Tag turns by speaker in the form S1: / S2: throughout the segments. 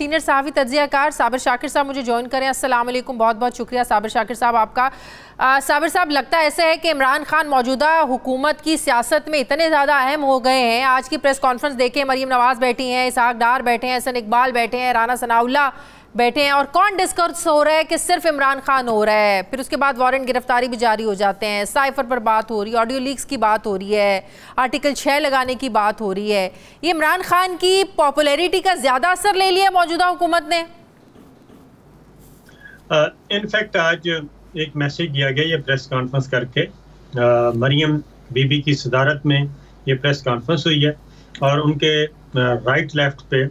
S1: Senior सहाफ़ी तज्ज़ियाकार साबिर शाकिर साहब मुझे ज्वाइन करें। अस्सलाम वालेकुम, बहुत बहुत शुक्रिया साबिर शाकिर साहब आपका। साबिर साहब, लगता ऐसा है कि इमरान खान मौजूदा हुकूमत की सियासत में इतने ज़्यादा अहम हो गए हैं। आज की प्रेस कॉन्फ्रेंस देखें, मरीम नवाज़ बैठी हैं, इसहाक डार बैठे हैं, हसन इकबाल बैठे हैं, राना सनाउल्लाह बैठे हैं, और कौन डिस्कस हो रहा है कि सिर्फ इमरान खान हो रहा है। फिर उसके बाद वारंट गिरफ्तारी भी जारी हो जाते हैं, साइफर पर बात हो रही है, ऑडियो लीक्स की बात हो रही है, आर्टिकल 6 लगाने की बात हो रही है। ये इमरान खान की पॉपुलैरिटी का ज़्यादा असर ले लिया मौजूदा हुकूमत ने।
S2: इनफैक्ट आज एक मैसेज दिया गया ये प्रेस कॉन्फ्रेंस करके, मरियम बीबी की सदारत में ये प्रेस कॉन्फ्रेंस हुई है और उनके राइट लेफ्ट पे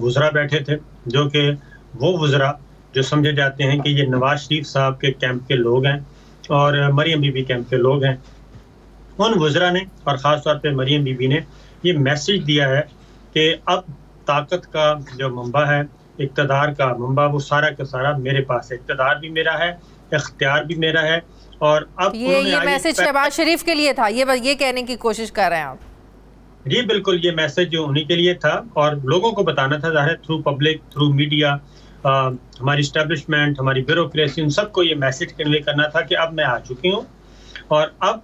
S2: वज़रा बैठे थे, जो कि वो वज़रा जो समझे जाते हैं कि ये नवाज शरीफ साहब के कैंप के लोग हैं और मरियम बीबी कैंप के लोग हैं। उन वज़रा ने और ख़ास तौर पे मरियम बीबी ने ये मैसेज दिया है कि अब ताकत का जो मंबा है, इक़्तिदार का मंबा, वो सारा का सारा मेरे पास है। इक़्तिदार भी मेरा है, इख्तियार भी मेरा है। और अब
S1: ये मैसेज शहबाज शरीफ के लिए था, ये कहने की कोशिश कर रहे हैं आप?
S2: जी बिल्कुल, ये मैसेज जो उन्हीं के लिए था और लोगों को बताना था, ज़ाहिर थ्रू पब्लिक, थ्रू मीडिया, हमारी इस्टेब्लिशमेंट, हमारी ब्यूरोक्रेसी, उन सबको ये मैसेज कन्वे करना था कि अब मैं आ चुकी हूँ और अब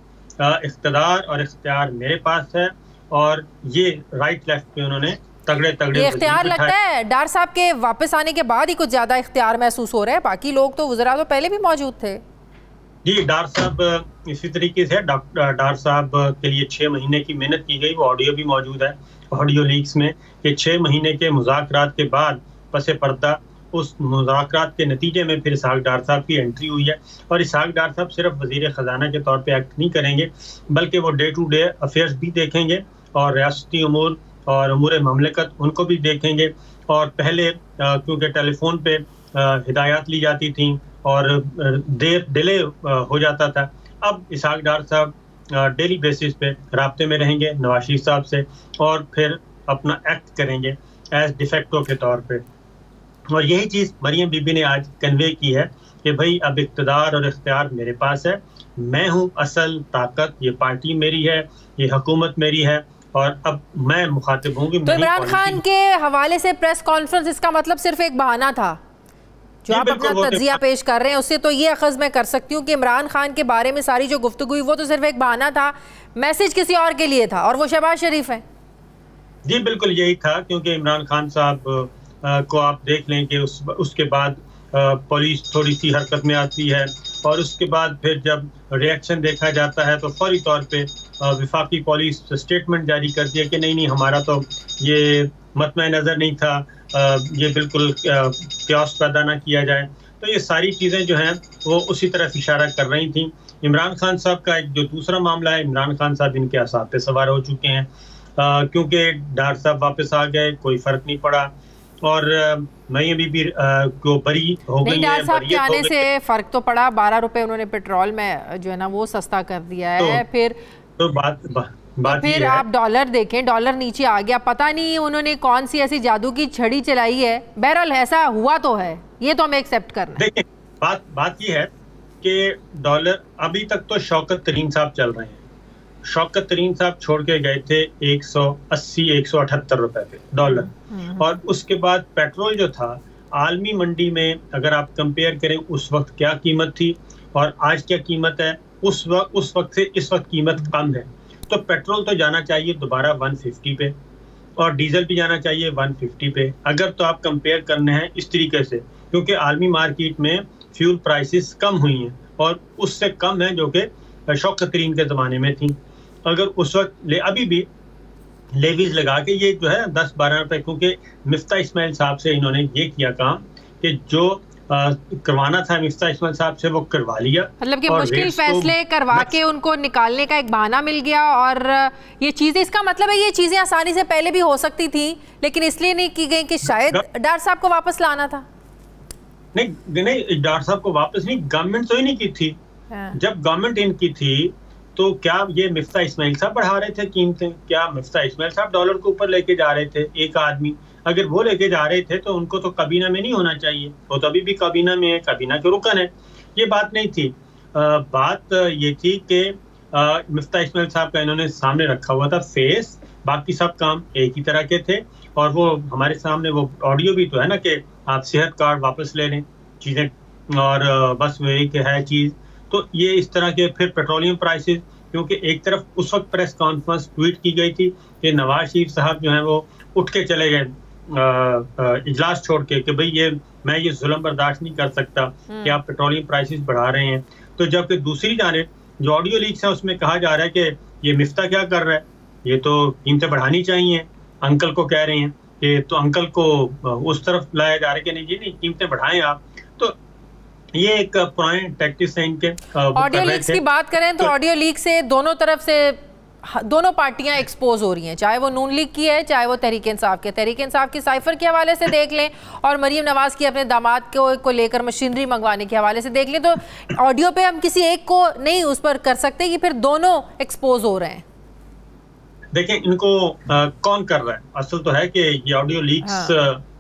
S2: इख्तियार और इख्तियार मेरे पास है। और ये राइट लेफ्ट पे उन्होंने तगड़े
S1: ये इख्तियार लगता है डार साहब के वापस आने के बाद ही कुछ ज्यादा इख्तियार महसूस हो रहा है, बाकी लोग तो वज़रा तो पहले भी मौजूद थे।
S2: जी, डार साहब इसी तरीके से डार साहब के लिए 6 महीने की मेहनत की गई, वो ऑडियो भी मौजूद है ऑडियो लीक्स में कि 6 महीने के मुज़ाकरात के बाद पसे पर्दा उस मुज़ाकरात के नतीजे में फिर इसहाक डार साहब की एंट्री हुई है। और इसहाक डार साहब सिर्फ वज़ीर ख़जाना के तौर पे एक्ट नहीं करेंगे, बल्कि वो डे टू डे अफेयर्स भी देखेंगे और रियासती उमूर और उमूर ममलिकत उनको भी देखेंगे। और पहले क्योंकि टेलीफोन पे हिदायत ली जाती थी और डिले हो जाता था, अब इसहाक डार साहब डेली बेसिस पे राब्ते में रहेंगे नवाज शरीफ साहब से और फिर अपना एक्ट करेंगे एज डिफेक्टो के तौर पे। और यही चीज़ मरियम बीबी ने आज कन्वे की है कि भाई अब इक़्तिदार और इख्तियार मेरे पास है, मैं हूँ असल ताकत, ये पार्टी मेरी है, ये हुकूमत मेरी है और अब मैं मुखातिब होंगी।
S1: तो इमरान खान के हवाले से प्रेस कॉन्फ्रेंस इसका मतलब सिर्फ एक बहाना था जो आप अपना तज्जिया पेश कर रहे हैं, उससे तो ये अखज़ मैं कर सकती हूँ कि इमरान खान के बारे में सारी जो गुफ्तगू हुई वो तो सिर्फ एक बहाना था, मैसेज किसी और के लिए था और वो शहबाज शरीफ है।
S2: जी बिल्कुल यही था, क्योंकि इमरान खान साहब को आप देख लें कि उसके बाद पुलिस थोड़ी सी हरकत में आती है और उसके बाद फिर जब रिएक्शन देखा जाता है तो फौरी तौर पे वफाकी पुलिस स्टेटमेंट जारी करती है कि नहीं हमारा तो ये मतमे नज़र नहीं था, ये बिल्कुल क्यास पैदा ना किया जाए। तो ये सारी चीज़ें जो हैं वो उसी तरफ इशारा कर रही थी। इमरान खान साहब का एक जो दूसरा मामला है, इमरान खान साहब इनके असाब पे सवार हो चुके हैं क्योंकि डार साहब वापस आ गए, कोई फ़र्क नहीं पड़ा और मरियम बीबी को बरी हो गई है।
S1: डार साहब के आने से फ़र्क तो पड़ा, 12 रुपए उन्होंने पेट्रोल में जो है ना वो सस्ता कर दिया है। फिर फिर आप डॉलर देखें, डॉलर नीचे आ गया, पता नहीं उन्होंने कौन सी ऐसी जादू की छड़ी चलाई है। बहरहाल ऐसा हुआ तो है, ये तो हमें एक्सेप्ट करना है।
S2: देखिए बात ये है कि डॉलर अभी तक तो शौकत तरीन साहब चल रहे हैं। शौकत तरीन साहब छोड़ के गए थे 180-178 रुपए पे डॉलर और उसके बाद पेट्रोल जो था आलमी मंडी में अगर आप कंपेयर करें उस वक्त क्या कीमत थी और आज क्या कीमत है, उस वक्त से इस वक्त कीमत कम है। तो पेट्रोल तो जाना चाहिए दोबारा 150 पे और डीजल भी जाना चाहिए 150 पे, अगर तो आप कंपेयर करने हैं इस तरीके से, क्योंकि आलमी मार्केट में फ्यूल प्राइसेस कम हुई हैं और उससे कम है जो कि शौकत तरीन के ज़माने में थी। अगर उस वक्त अभी भी लेवीज लगा के ये जो है 10-12 रुपए, क्योंकि मिफ्ता इस्माइल साहब से इन्होंने ये किया काम कि जो करवाना था मिफ्ता इस्माइल साहब से वो करवा लिया,
S1: मतलब कि मुश्किल फैसले करवा के उनको निकालने का एक बहाना मिल गया। और ये चीज़ें, इसका मतलब है ये चीज़ें आसानी से पहले भी हो सकती थी लेकिन इसलिए नहीं की गई कि शायद डार साहब को वापस लाना था।
S2: नहीं डार साहब को वापस नहीं, गवर्नमेंट तो ही नहीं की थी। जब गवर्नमेंट इनकी थी तो क्या ये मिफ्ता इस्माइल साहब बढ़ा रहे थे कीमतें? क्या मिफ्ता इस्माइल साहब डॉलर को ऊपर लेके जा रहे थे? एक आदमी अगर वो लेके जा रहे थे तो उनको तो काबीना में नहीं होना चाहिए, वो तो अभी भी काबीना में है, काबीना के रुकन है। ये बात नहीं थी। बात ये थी कि मिफ्ता इस्माइल साहब का इन्होंने सामने रखा हुआ था फेस बाकी सब काम एक ही तरह के थे। और वो हमारे सामने वो ऑडियो भी तो है ना कि आप सेहत कार्ड वापस ले लें चीज़ें, और बस वो एक है चीज़। तो ये इस तरह के फिर पेट्रोलियम प्राइसेस, क्योंकि एक तरफ उस वक्त प्रेस कॉन्फ्रेंस ट्वीट की गई थी कि नवाज शरीफ साहब जो हैं वो उठ के चले गए इजलास छोड़ के कि भाई मैं ये जुल्म बर्दाश्त नहीं कर सकता कि आप पेट्रोलियम प्राइसेस बढ़ा रहे हैं। तो जबकि दूसरी जानिब जो ऑडियो लीक्स है उसमें कहा जा रहा है कि ये मिफ्ता क्या कर रहा है, ये तो कीमतें बढ़ानी चाहिए, अंकल को कह रहे हैं कि, तो अंकल को उस तरफ लाया जा रहा है कि नहीं जी नहीं कीमतें बढ़ाएं आप। तो ये एक पुराने टैक्टिक्स हैं इनके।
S1: ऑडियो लीक्स की बात करें तो ऑडियो लीक से दोनों तरफ से दोनों पार्टियां एक्सपोज हो रही हैं, चाहे वो नून लीग की है चाहे वो तहरीक इंसाफ के। तहरीक इंसाफ की साइफर के हवाले से देख लें और मरीम नवाज की अपने दामाद को लेकर मशीनरी मंगवाने के हवाले से देख लें, तो ऑडियो पे हम किसी एक को नहीं उस पर कर सकते कि फिर दोनों एक्सपोज हो रहे हैं।
S2: देखें इनको कौन कर रहा है, असल तो है कि ये ऑडियो लीक्स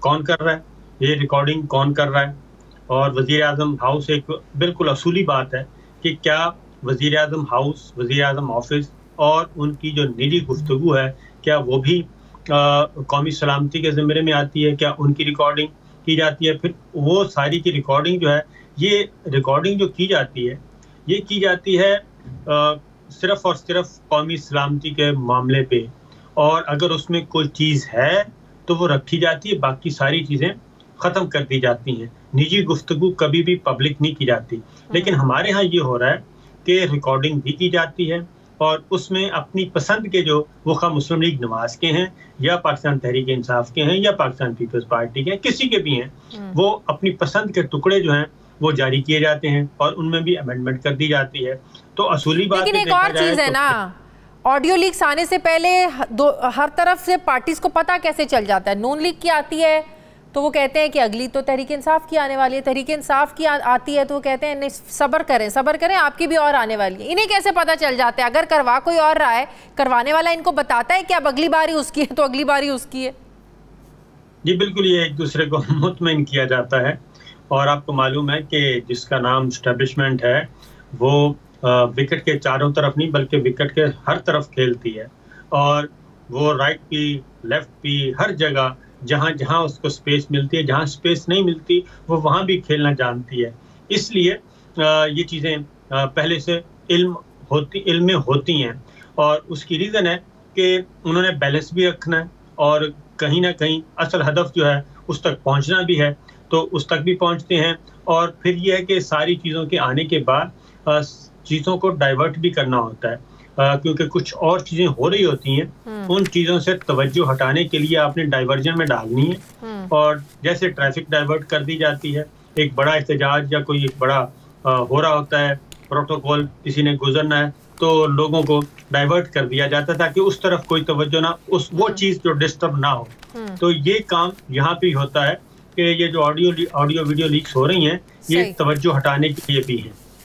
S2: कौन कर रहा है, ये रिकॉर्डिंग कौन कर रहा है। और वजीर आजम हाउस एक बिल्कुल असूली बात है कि क्या वजीर आजम हाउस, वजीर आजम ऑफिस और उनकी जो निजी गुफ्तगू है क्या वो भी कौमी सलामती के ज़िम्मे में आती है, क्या उनकी रिकॉर्डिंग की जाती है। फिर वो सारी की रिकॉर्डिंग जो है, ये रिकॉर्डिंग जो की जाती है ये की जाती है सिर्फ और सिर्फ कौमी सलामती के मामले पे, और अगर उसमें कोई चीज़ है तो वो रखी जाती है, बाकी सारी चीज़ें ख़त्म कर दी जाती हैं। निजी गुफ्तगू कभी भी पब्लिक नहीं की जाती। लेकिन हमारे यहाँ ये हो रहा है कि रिकॉर्डिंग भी की जाती है और उसमें अपनी पसंद के जो वो खा मुस्लिम लीग नवाज के हैं या पाकिस्तान तहरीक इंसाफ के हैं या पाकिस्तान पीपल्स पार्टी के हैं, किसी के भी हैं, वो अपनी पसंद के टुकड़े जो हैं वो जारी किए जाते हैं और उनमें भी अमेंडमेंट कर दी जाती है। तो असूली बात
S1: लेकिन एक और चीज़ है ना, ऑडियो लीक्स आने से पहले हर तरफ से पार्टीज को पता कैसे चल जाता है। नून लीग की आती है तो वो कहते हैं कि अगली तो तहरीक इंसाफ की आने वाली है, तहरीक इंसाफ की आती है तो वो कहते हैं नहीं सब्र करें आपकी भी और आने वाली है। इन्हें कैसे पता चल जाता है? अगर करवा कोई और रहा है, करवाने वाला इनको बताता है कि अब अगली बारी उसकी है तो अगली बारी उसकी है।
S2: जी बिल्कुल, ये एक दूसरे को मुतमईन किया जाता है। और आपको मालूम है कि जिसका नाम एस्टेब्लिशमेंट है वो विकेट के चारों तरफ नहीं बल्कि विकेट के हर तरफ खेलती है, और वो राइट भी लेफ्ट भी हर जगह जहाँ जहाँ उसको स्पेस मिलती है, जहाँ स्पेस नहीं मिलती वो वहाँ भी खेलना जानती है। इसलिए ये चीज़ें पहले से इल्म में होती हैं, और उसकी रीज़न है कि उन्होंने बैलेंस भी रखना है और कहीं ना कहीं असल हदफ जो है उस तक पहुँचना भी है, तो उस तक भी पहुँचते हैं। और फिर ये है कि सारी चीज़ों के आने के बाद चीज़ों को डाइवर्ट भी करना होता है, क्योंकि कुछ और चीज़ें हो रही होती हैं, उन चीज़ों से तवज्जो हटाने के लिए आपने डाइवर्जन में डालनी है। और जैसे ट्रैफिक डाइवर्ट कर दी जाती है, एक बड़ा एहतजाज या कोई एक बड़ा हो रहा होता है, प्रोटोकॉल किसी ने गुजरना है तो लोगों को डाइवर्ट कर दिया जाता है ताकि उस तरफ कोई तवज्जो ना, वो चीज़ जो डिस्टर्ब ना हो। तो ये काम यहाँ पे होता है कि ये जो ऑडियो वीडियो लीक्स हो रही हैं ये तवज्जो हटाने के लिए भी है।